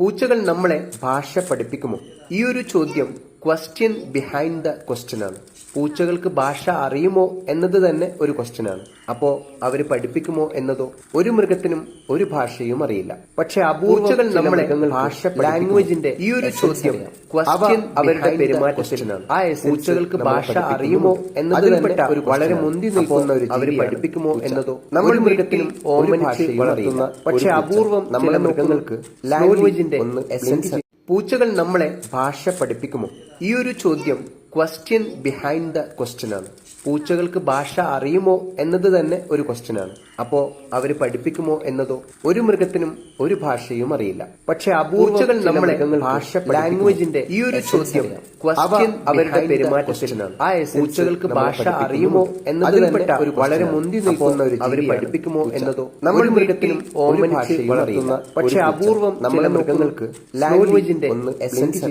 പൂച്ചകൾ നമ്മളെ ഭാഷ പഠിപ്പിക്കുമോ? ഈ ഒരു ചോദ്യം ക്വസ്റ്റ്യൻ ബിഹൈൻഡ് ദ ക്വസ്റ്റ്യൻ ആണ്. പൂച്ചകൾക്ക് ഭാഷ അറിയുമോ എന്നത് തന്നെ ഒരു ക്വസ്റ്റ്യൻ ആണ്. അപ്പോ അവര് പഠിപ്പിക്കുമോ എന്നതോ? ഒരു മൃഗത്തിനും ഒരു ഭാഷയും അറിയില്ല. പക്ഷെ പൂച്ചകൾ നമ്മളെ ഭാഷ ലാംഗ്വേജിന്റെ ഈ ഒരു ചോദ്യം ക്വസ്റ്റ്യൻ അവരുടെ പെരുമാറ്റത്തിനാണ്. പൂച്ചകൾക്ക് ഭാഷ അറിയുമോ എന്നത് തന്നെ ഒരു വളരെ മുന്തി നിൽക്കുന്ന ഒരു അവര് പഠിപ്പിക്കുമോ എന്നതോ? നമ്മൾ മൃഗത്തിനും ഒരു ഭാഷയും അറിയില്ല. പക്ഷെ അപൂർവം നമ്മളെ മൃഗങ്ങൾക്ക് ലാംഗ്വേജിന്റെ ഒന്ന് എസൻസ്. പൂച്ചകൾ നമ്മളെ ഭാഷ പഠിപ്പിക്കുമോ? ഈ ഒരു ചോദ്യം ക്വസ്റ്റ്യൻ ബിഹൈൻഡ് ദ ക്വസ്റ്റ്യൻ ആണ്. പൂച്ചകൾക്ക് ഭാഷ അറിയുമോ എന്നത് തന്നെ ഒരു ക്വസ്റ്റ്യൻ ആണ്. അപ്പോ അവര് പഠിപ്പിക്കുമോ എന്നതോ? ഒരു മൃഗത്തിനും ഒരു ഭാഷയും അറിയില്ല. പക്ഷെ പൂച്ചകൾ നമ്മളെ ഭാഷ ലാംഗ്വേജിന്റെ ഈ ഒരു ചോദ്യം ക്വസ്റ്റ്യൻ അവരുടെ പെരുമാറ്റത്തിനാണ്. പൂച്ചകൾക്ക് ഭാഷ അറിയുമോ എന്നത് തന്നെ ഒരു വളരെ മുന്തി നിൽക്കുന്ന ഒരു അവര് പഠിപ്പിക്കുമോ എന്നതോ? നമ്മൾ മൃഗത്തിനും ഒരു ഭാഷയും അറിയില്ല. പക്ഷെ അപൂർവം നമ്മളെ മൃഗങ്ങൾക്ക് ലാംഗ്വേജിന്റെ ഒന്ന് എസൻസ്